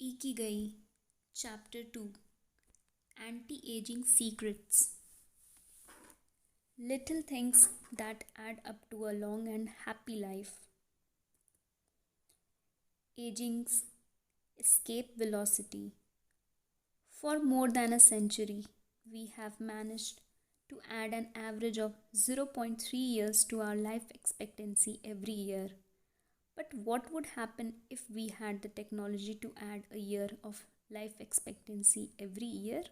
Ikigai Chapter-2 Anti-Aging Secrets. Little things that add up to a long and happy life. Aging's escape velocity. For more than a century, we have managed to add an average of 0.3 years to our life expectancy every year. But what would happen if we had the technology to add a year of life expectancy every year?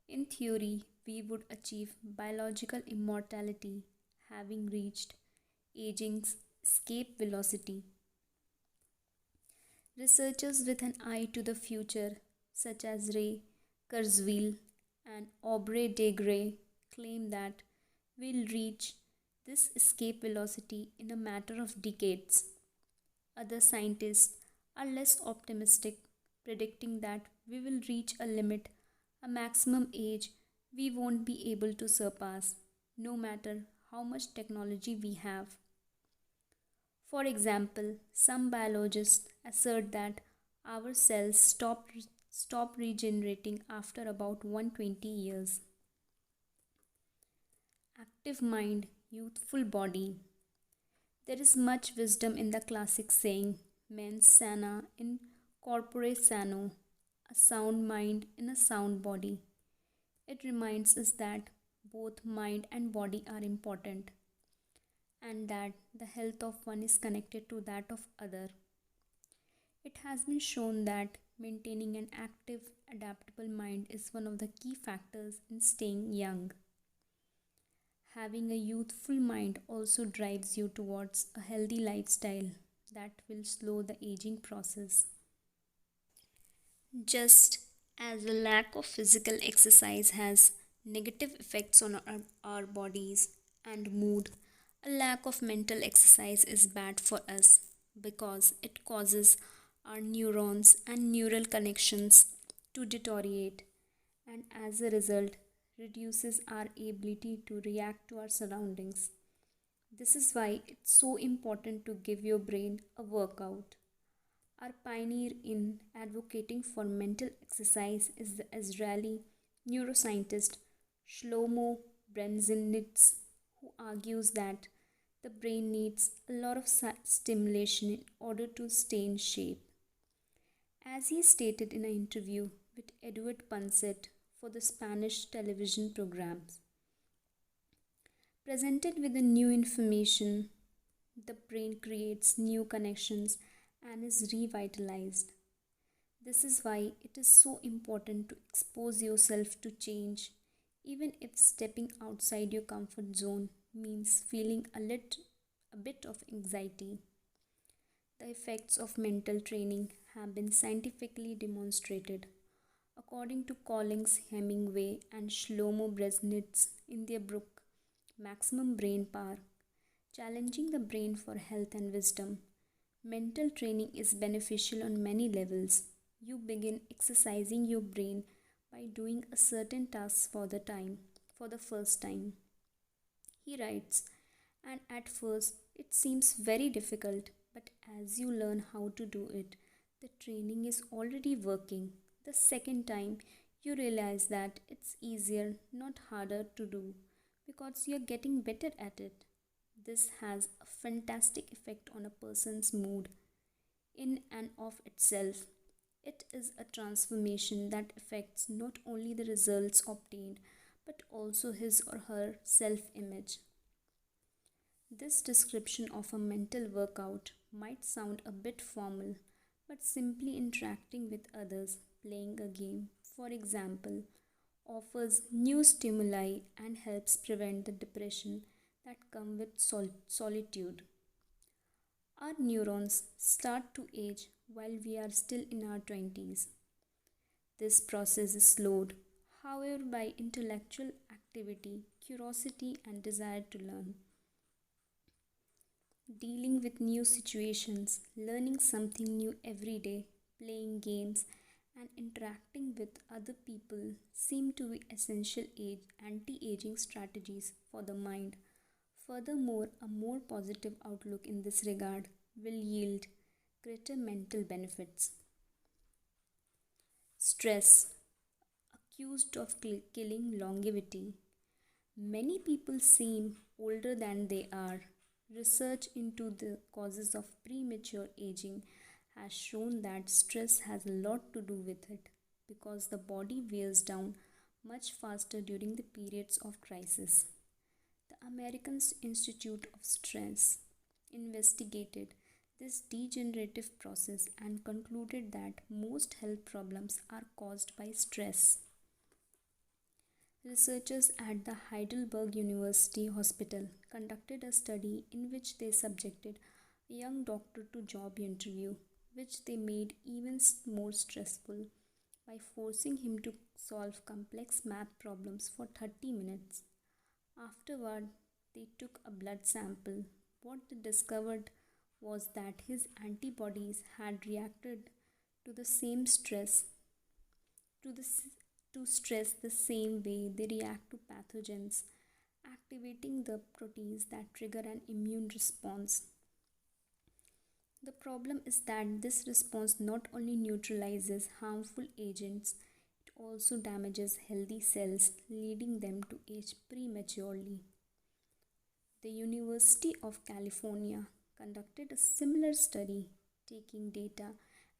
In theory, we would achieve biological immortality, having reached aging's escape velocity. Researchers with an eye to the future, such as Ray Kurzweil and Aubrey de Grey, claim that we'll reach this escape velocity in a matter of decades. Other scientists are less optimistic, predicting that we will reach a limit, a maximum age we won't be able to surpass, no matter how much technology we have. For example, some biologists assert that our cells stop regenerating after about 120 years. Active mind, youthful body. There is much wisdom in the classic saying, mens sana in corpore sano, a sound mind in a sound body. It reminds us that both mind and body are important, and that the health of one is connected to that of other. It has been shown that maintaining an active, adaptable mind is one of the key factors in staying young. Having a youthful mind also drives you towards a healthy lifestyle that will slow the aging process. Just as a lack of physical exercise has negative effects on our bodies and mood, a lack of mental exercise is bad for us because it causes our neurons and neural connections to deteriorate, and as a result reduces our ability to react to our surroundings. This is why it's so important to give your brain a workout. Our pioneer in advocating for mental exercise is the Israeli neuroscientist Shlomo Brzezinski, who argues that the brain needs a lot of stimulation in order to stay in shape. As he stated in an interview with Edward Punset for the Spanish television programs, presented with the new information, the brain creates new connections and is revitalized. This is why it is so important to expose yourself to change, even if stepping outside your comfort zone means feeling a bit of anxiety. The effects of mental training have been scientifically demonstrated. According to Collins Hemingway and Shlomo Brzezinski in their book Maximum Brain Power, Challenging the Brain for Health and Wisdom, mental training is beneficial on many levels. You begin exercising your brain by doing a certain task for the first time. He writes, and at first it seems very difficult, but as you learn how to do it, the training is already working. The second time, you realize that it's easier, not harder to do, because you're getting better at it. This has a fantastic effect on a person's mood. In and of itself, it is a transformation that affects not only the results obtained, but also his or her self-image. This description of a mental workout might sound a bit formal, but simply interacting with others, playing a game, for example, offers new stimuli and helps prevent the depression that comes with solitude. Our neurons start to age while we are still in our 20s. This process is slowed, however, by intellectual activity, curiosity, and desire to learn. Dealing with new situations, learning something new every day, playing games, and interacting with other people seem to be essential anti-aging strategies for the mind. Furthermore, a more positive outlook in this regard will yield greater mental benefits. Stress, accused of killing longevity. Many people seem older than they are. Research into the causes of premature aging has shown that stress has a lot to do with it because the body wears down much faster during the periods of crisis. The American Institute of Stress investigated this degenerative process and concluded that most health problems are caused by stress. Researchers at the Heidelberg University Hospital conducted a study in which they subjected a young doctor to job interview, which they made even more stressful by forcing him to solve complex math problems for 30 minutes. Afterward, they took a blood sample. What they discovered was that his antibodies had reacted to the same stress to the to stress the same way they react to pathogens, activating the proteins that trigger an immune response. The problem is that this response not only neutralizes harmful agents, it also damages healthy cells, leading them to age prematurely. The University of California conducted a similar study, taking data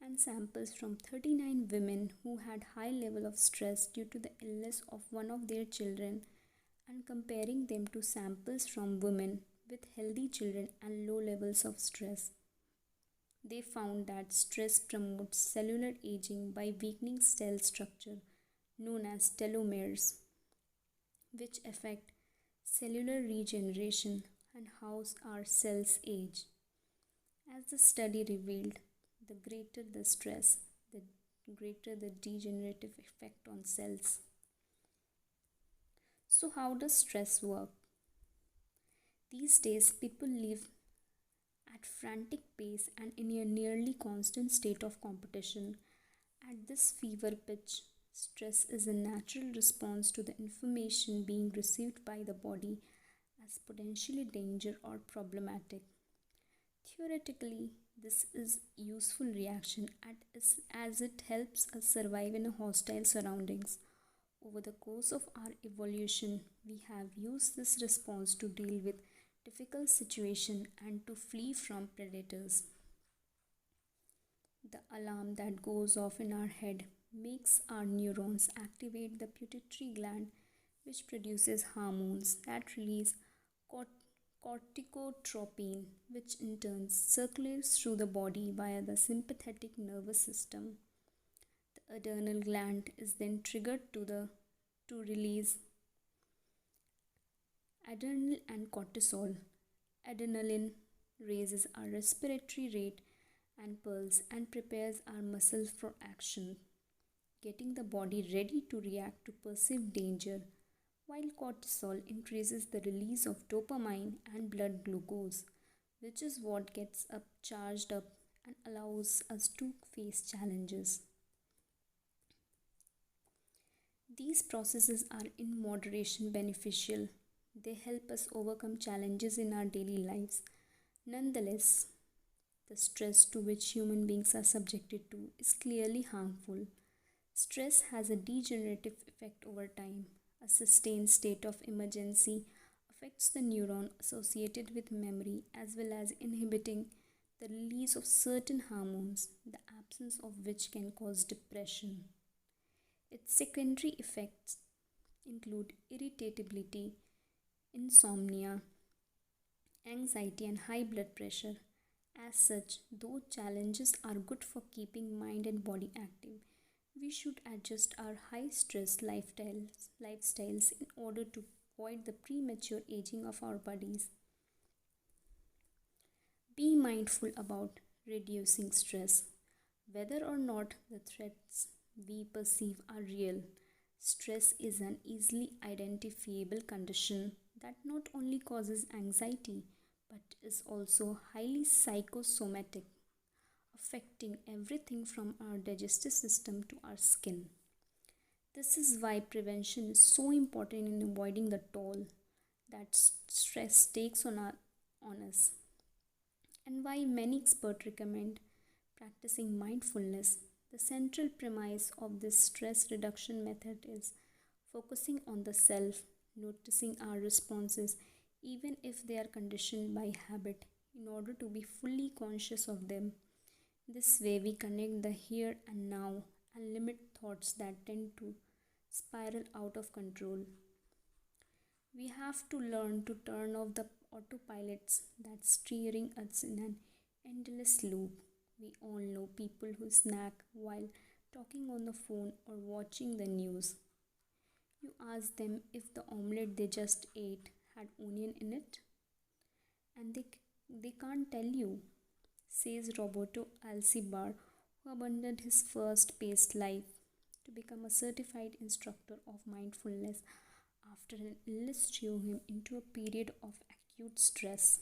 and samples from 39 women who had high level of stress due to the illness of one of their children and comparing them to samples from women with healthy children and low levels of stress. They found that stress promotes cellular aging by weakening cell structure known as telomeres, which affect cellular regeneration and how our cells age. As the study revealed, the greater the stress, the greater the degenerative effect on cells. So, how does stress work? These days, people live at frantic pace and in a nearly constant state of competition. At this fever pitch, stress is a natural response to the information being received by the body as potentially danger or problematic. Theoretically, this is a useful reaction as it helps us survive in hostile surroundings. Over the course of our evolution, we have used this response to deal with difficult situations and to flee from predators. The alarm that goes off in our head makes our neurons activate the pituitary gland, which produces hormones that release corticotropin, which in turn circulates through the body via the sympathetic nervous system. The adrenal gland is then triggered to release adrenaline and cortisol. Adrenaline raises our respiratory rate and pulse and prepares our muscles for action, getting the body ready to react to perceived danger, while cortisol increases the release of dopamine and blood glucose, which is what gets us charged up and allows us to face challenges. These processes are in moderation beneficial. They help us overcome challenges in our daily lives. Nonetheless, the stress to which human beings are subjected to is clearly harmful. Stress has a degenerative effect over time. A sustained state of emergency affects the neuron associated with memory as well as inhibiting the release of certain hormones, the absence of which can cause depression. Its secondary effects include irritability, insomnia, anxiety, and high blood pressure. As such, though challenges are good for keeping mind and body active, we should adjust our high stress lifestyles in order to avoid the premature aging of our bodies. Be mindful about reducing stress. Whether or not the threats we perceive are real, stress is an easily identifiable condition that not only causes anxiety but is also highly psychosomatic, affecting everything from our digestive system to our skin. This is why prevention is so important in avoiding the toll that stress takes on us, and why many experts recommend practicing mindfulness, The central premise of this stress reduction method is focusing on the self, noticing our responses, even if they are conditioned by habit, in order to be fully conscious of them. This way, we connect the here and now and limit thoughts that tend to spiral out of control. We have to learn to turn off the autopilots that steering us in an endless loop. We all know people who snack while talking on the phone or watching the news. You ask them if the omelette they just ate had onion in it, and they can't tell you, says Roberto Alcibar, who abandoned his first paced life to become a certified instructor of mindfulness after an illness threw him into a period of acute stress.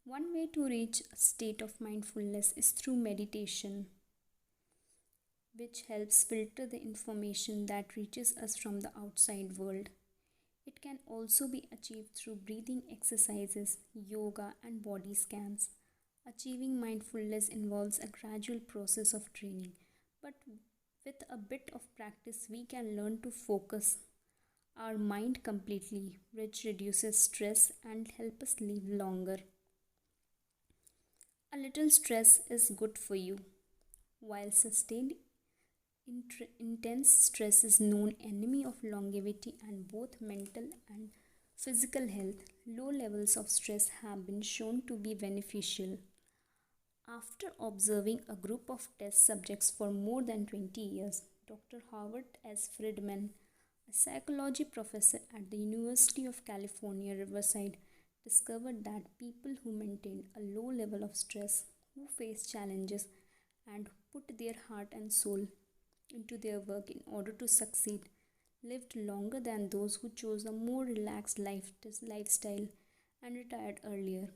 One way to reach a state of mindfulness is through meditation, which helps filter the information that reaches us from the outside world. It can also be achieved through breathing exercises, yoga, and body scans. Achieving mindfulness involves a gradual process of training, but with a bit of practice, we can learn to focus our mind completely, which reduces stress and help us live longer. A little stress is good for you, while sustained intense stress is known enemy of longevity and both mental and physical health. Low levels of stress have been shown to be beneficial. After observing a group of test subjects for more than 20 years, Dr. Howard S. Friedman, a psychology professor at the University of California, Riverside, discovered that people who maintained a low level of stress, who faced challenges, and put their heart and soul into their work in order to succeed, lived longer than those who chose a more relaxed lifestyle and retired earlier.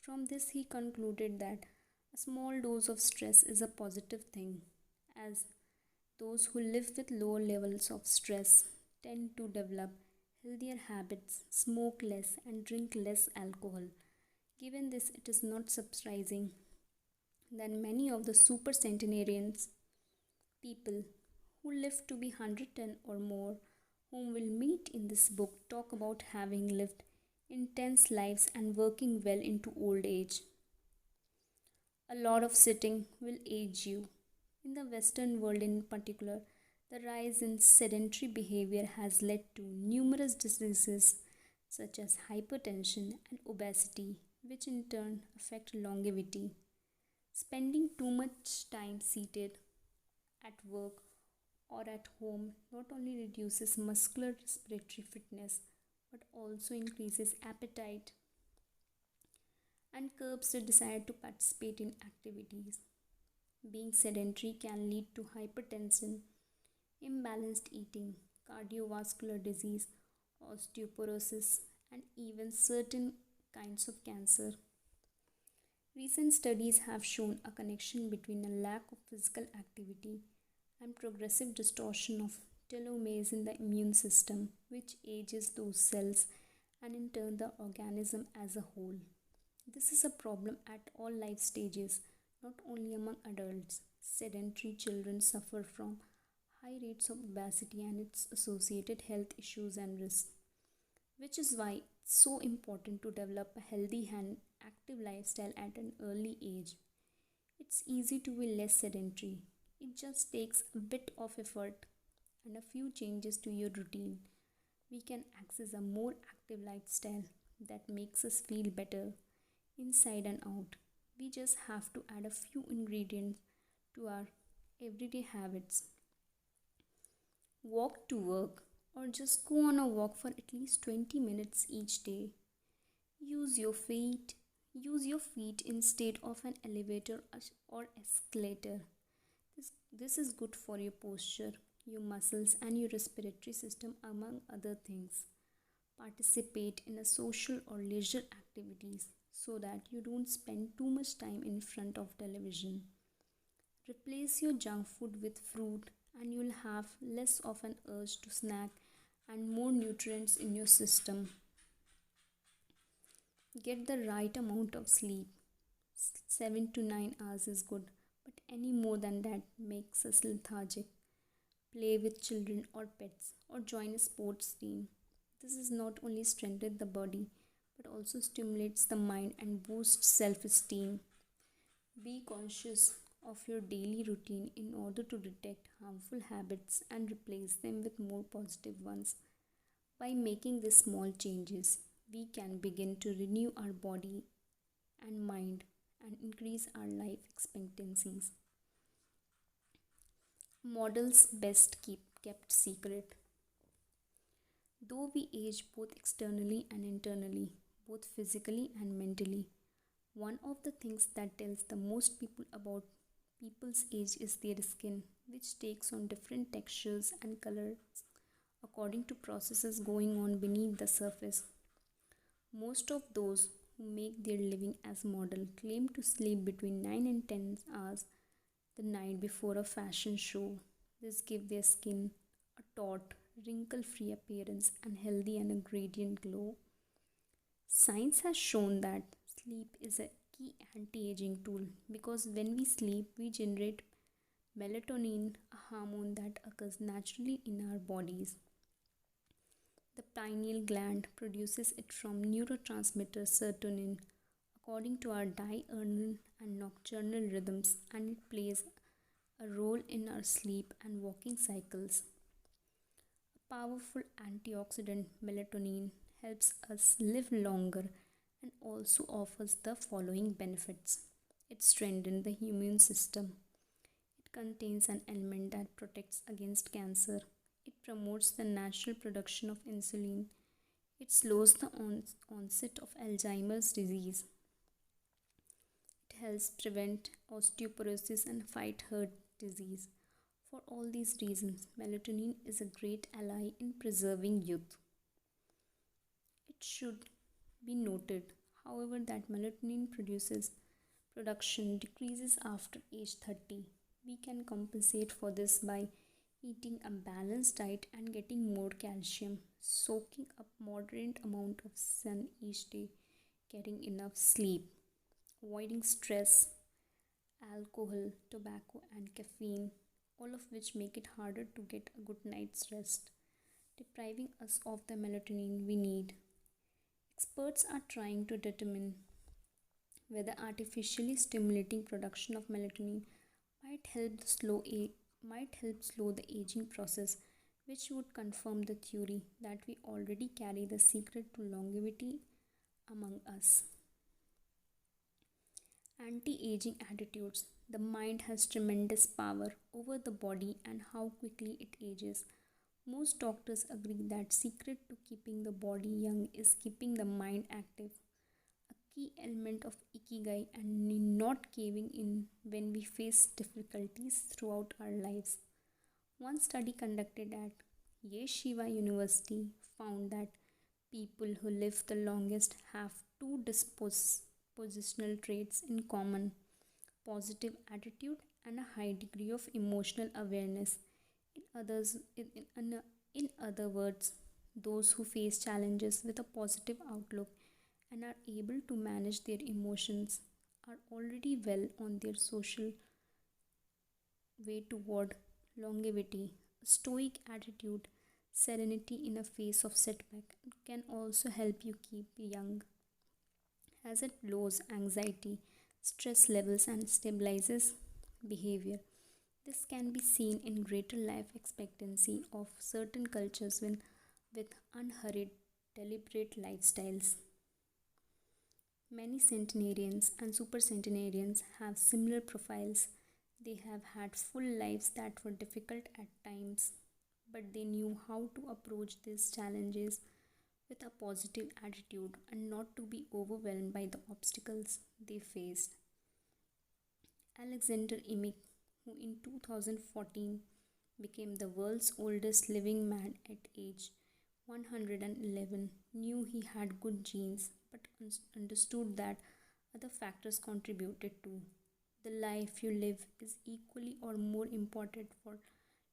From this, he concluded that a small dose of stress is a positive thing, as those who live with low levels of stress tend to develop healthier habits, smoke less, and drink less alcohol. Given this, it is not surprising that many of the super centenarians, people who live to be 110 or more, whom we'll meet in this book, talk about having lived intense lives and working well into old age. A lot of sitting will age you. In the Western world in particular, the rise in sedentary behavior has led to numerous diseases such as hypertension and obesity, which in turn affect longevity. Spending too much time seated at work or at home not only reduces muscular respiratory fitness but also increases appetite and curbs the desire to participate in activities. Being sedentary can lead to hypertension, imbalanced eating, cardiovascular disease, osteoporosis, and even certain kinds of cancer. Recent studies have shown a connection between a lack of physical activity and progressive distortion of telomeres in the immune system, which ages those cells and in turn the organism as a whole. This is a problem at all life stages, not only among adults. Sedentary children suffer from high rates of obesity and its associated health issues and risks, which is why it's so important to develop a healthy and active lifestyle at an early age. It's easy to be less sedentary. It just takes a bit of effort and a few changes to your routine. We can access a more active lifestyle that makes us feel better inside and out. We just have to add a few ingredients to our everyday habits. Walk to work or just go on a walk for at least 20 minutes each day. Use your feet. Use your feet instead of an elevator or escalator. This is good for your posture, your muscles, and your respiratory system, among other things. Participate in a social or leisure activities so that you don't spend too much time in front of television. Replace your junk food with fruit and you'll have less of an urge to snack and more nutrients in your system. Get the right amount of sleep. 7 to 9 hours is good, but any more than that makes us lethargic. Play with children or pets, or join a sports team. This is not only strengthens the body but also stimulates the mind and boosts self esteem. Be conscious of your daily routine in order to detect harmful habits and replace them with more positive ones. By making these small changes, we can begin to renew our body and mind and increase our life expectancies. Models best kept secret. Though we age both externally and internally, both physically and mentally, one of the things that tells the most people about people's age is their skin, which takes on different textures and colors according to processes going on beneath the surface. Most of those who make their living as model claim to sleep between 9 and 10 hours the night before a fashion show. This gives their skin a taut, wrinkle-free appearance and healthy and a gradient glow. Science has shown that sleep is a key anti-aging tool because when we sleep, we generate melatonin, a hormone that occurs naturally in our bodies. The pineal gland produces it from neurotransmitter serotonin according to our diurnal and nocturnal rhythms, and it plays a role in our sleep and waking cycles. A powerful antioxidant, melatonin, helps us live longer and also offers the following benefits. It strengthens the immune system. It contains an element that protects against cancer. It promotes the natural production of insulin. It slows the onset of Alzheimer's disease. It helps prevent osteoporosis and fight heart disease. For all these reasons, melatonin is a great ally in preserving youth. It should be noted, however, that melatonin production decreases after age 30. We can compensate for this by eating a balanced diet and getting more calcium, soaking up moderate amount of sun each day, getting enough sleep, avoiding stress, alcohol, tobacco and caffeine, all of which make it harder to get a good night's rest, depriving us of the melatonin we need. Experts are trying to determine whether artificially stimulating production of melatonin might help slow the aging process, which would confirm the theory that we already carry the secret to longevity among us. Anti-aging attitudes. The mind has tremendous power over the body and how quickly it ages. Most doctors agree that secret to keeping the body young is keeping the mind active. A key element of Ikigai and not caving in when we face difficulties throughout our lives. One study conducted at Yeshiva University found that people who live the longest have two dispositional traits in common: positive attitude and a high degree of emotional awareness. In other words, those who face challenges with a positive outlook and are able to manage their emotions are already well on their social way toward longevity. A stoic attitude, serenity in a face of setback, can also help you keep young, as it lowers anxiety, stress levels, and stabilizes behavior. This can be seen in greater life expectancy of certain cultures with unhurried, deliberate lifestyles. Many centenarians and supercentenarians have similar profiles. They have had full lives that were difficult at times, but they knew how to approach these challenges with a positive attitude and not to be overwhelmed by the obstacles they faced. Alexander Imik, who in 2014 became the world's oldest living man at age 111, knew he had good genes but understood that other factors contributed too. The life you live is equally or more important for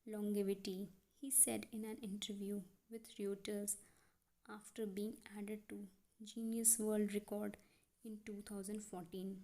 longevity, he said in an interview with Reuters after being added to Guinness World Record in 2014.